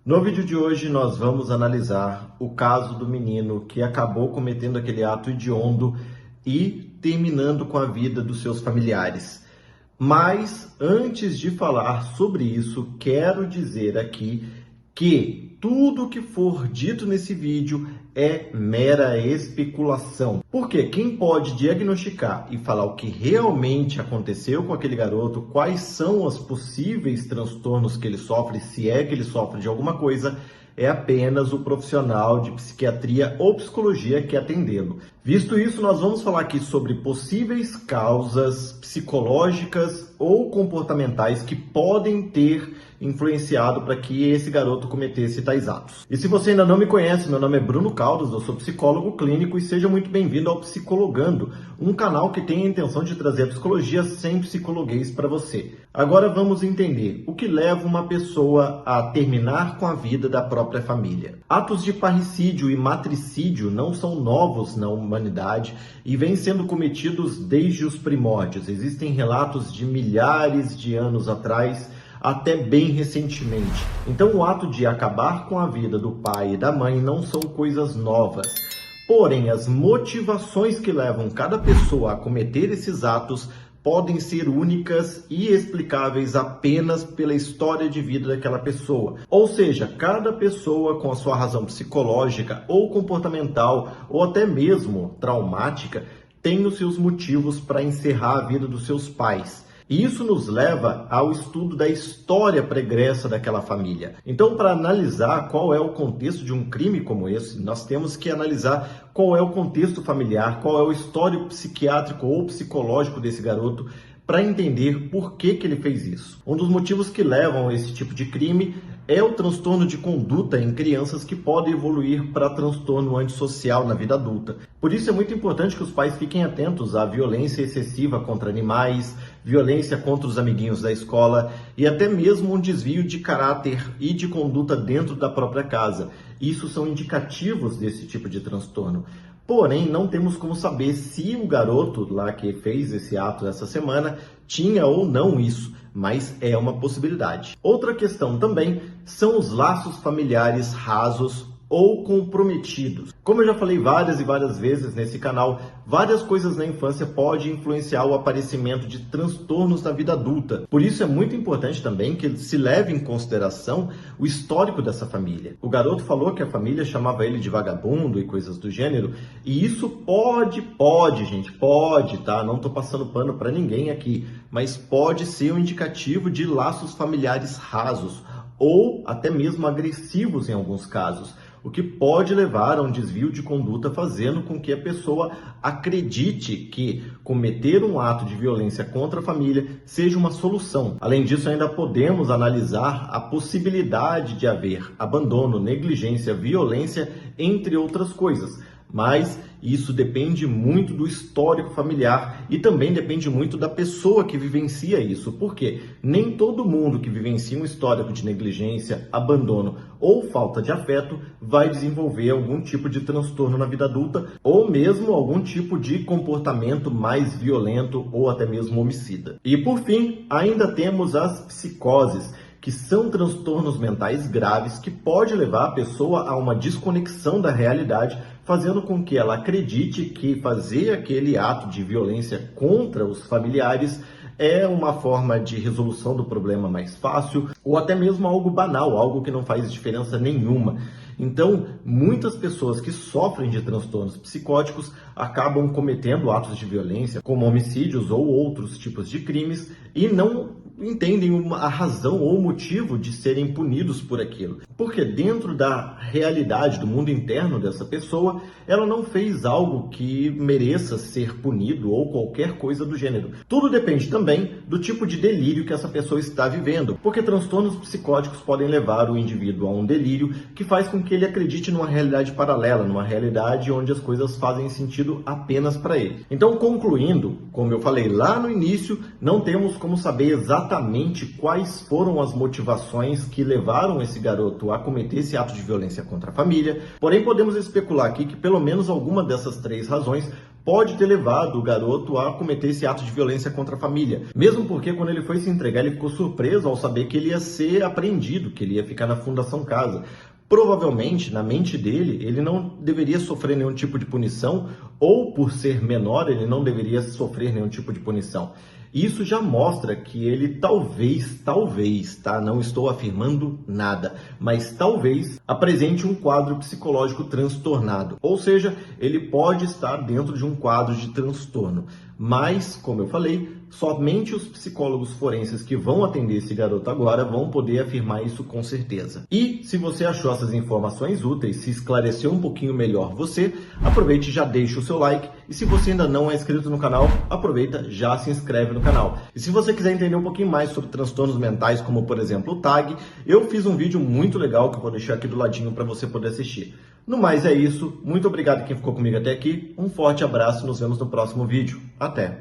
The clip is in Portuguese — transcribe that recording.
No vídeo de hoje nós vamos analisar o caso do menino que acabou cometendo aquele ato hediondo e terminando com a vida dos seus familiares. Mas antes de falar sobre isso, quero dizer aqui que tudo que for dito nesse vídeo é mera especulação. Porque quem pode diagnosticar e falar o que realmente aconteceu com aquele garoto, quais são os possíveis transtornos que ele sofre, se é que ele sofre de alguma coisa, é apenas o profissional de psiquiatria ou psicologia que atendê-lo. Visto isso, nós vamos falar aqui sobre possíveis causas psicológicas ou comportamentais que podem ter influenciado para que esse garoto cometesse tais atos. E se você ainda não me conhece, meu nome é Bruno Caldas, eu sou psicólogo clínico e seja muito bem-vindo ao Psicologando, um canal que tem a intenção de trazer a psicologia sem psicologuês para você. Agora vamos entender o que leva uma pessoa a terminar com a vida da própria família. Atos de parricídio e matricídio não são novos na humanidade e vêm sendo cometidos desde os primórdios. Existem relatos de milhares de anos atrás, até bem recentemente. Então o ato de acabar com a vida do pai e da mãe não são coisas novas. Porém, as motivações que levam cada pessoa a cometer esses atos podem ser únicas e explicáveis apenas pela história de vida daquela pessoa. Ou seja, cada pessoa com a sua razão psicológica ou comportamental ou até mesmo traumática tem os seus motivos para encerrar a vida dos seus pais. E isso nos leva ao estudo da história pregressa daquela família. Então, para analisar qual é o contexto de um crime como esse, nós temos que analisar qual é o contexto familiar, qual é o histórico psiquiátrico ou psicológico desse garoto, para entender por que ele fez isso. Um dos motivos que levam a esse tipo de crime é o transtorno de conduta em crianças que pode evoluir para transtorno antissocial na vida adulta. Por isso é muito importante que os pais fiquem atentos à violência excessiva contra animais, violência contra os amiguinhos da escola e até mesmo um desvio de caráter e de conduta dentro da própria casa. Isso são indicativos desse tipo de transtorno. Porém, não temos como saber se o garoto lá que fez esse ato essa semana tinha ou não isso, mas é uma possibilidade. Outra questão também são os laços familiares rasos ou comprometidos. Como eu já falei várias e várias vezes nesse canal, várias coisas na infância podem influenciar o aparecimento de transtornos na vida adulta. Por isso é muito importante também que se leve em consideração o histórico dessa família. O garoto falou que a família chamava ele de vagabundo e coisas do gênero, e isso pode, tá? Não tô passando pano para ninguém aqui, mas pode ser um indicativo de laços familiares rasos ou até mesmo agressivos em alguns casos, o que pode levar a um desvio de conduta, fazendo com que a pessoa acredite que cometer um ato de violência contra a família seja uma solução. Além disso, ainda podemos analisar a possibilidade de haver abandono, negligência, violência, entre outras coisas. Mas isso depende muito do histórico familiar e também depende muito da pessoa que vivencia isso, porque nem todo mundo que vivencia um histórico de negligência, abandono ou falta de afeto vai desenvolver algum tipo de transtorno na vida adulta ou mesmo algum tipo de comportamento mais violento ou até mesmo homicida. E por fim, ainda temos as psicoses, que são transtornos mentais graves que pode levar a pessoa a uma desconexão da realidade, fazendo com que ela acredite que fazer aquele ato de violência contra os familiares é uma forma de resolução do problema mais fácil, ou até mesmo algo banal, algo que não faz diferença nenhuma. Então, muitas pessoas que sofrem de transtornos psicóticos acabam cometendo atos de violência, como homicídios ou outros tipos de crimes, e não entendem a razão ou o motivo de serem punidos por aquilo. Porque dentro da realidade, do mundo interno dessa pessoa, ela não fez algo que mereça ser punido ou qualquer coisa do gênero. Tudo depende também do tipo de delírio que essa pessoa está vivendo, porque transtornos psicóticos podem levar o indivíduo a um delírio que faz com que ele acredite numa realidade paralela, numa realidade onde as coisas fazem sentido apenas para ele. Então, concluindo, como eu falei lá no início, não temos como saber exatamente quais foram as motivações que levaram esse garoto a cometer esse ato de violência contra a família, porém podemos especular aqui que pelo menos alguma dessas três razões pode ter levado o garoto a cometer esse ato de violência contra a família. Mesmo porque quando ele foi se entregar, ele ficou surpreso ao saber que ele ia ser apreendido, que ele ia ficar na Fundação Casa. Provavelmente, na mente dele, ele não deveria sofrer nenhum tipo de punição, ou por ser menor, ele não deveria sofrer nenhum tipo de punição. Isso já mostra que ele talvez, tá? Não estou afirmando nada, mas talvez apresente um quadro psicológico transtornado. Ou seja, ele pode estar dentro de um quadro de transtorno. Mas, como eu falei, somente os psicólogos forenses que vão atender esse garoto agora vão poder afirmar isso com certeza. E se você achou essas informações úteis, se esclareceu um pouquinho melhor você, aproveite e já deixa o seu like. E se você ainda não é inscrito no canal, aproveita, já se inscreve no canal. E se você quiser entender um pouquinho mais sobre transtornos mentais, como por exemplo o TAG, eu fiz um vídeo muito legal que eu vou deixar aqui do ladinho para você poder assistir. No mais é isso, muito obrigado quem ficou comigo até aqui, um forte abraço, nos vemos no próximo vídeo. Até!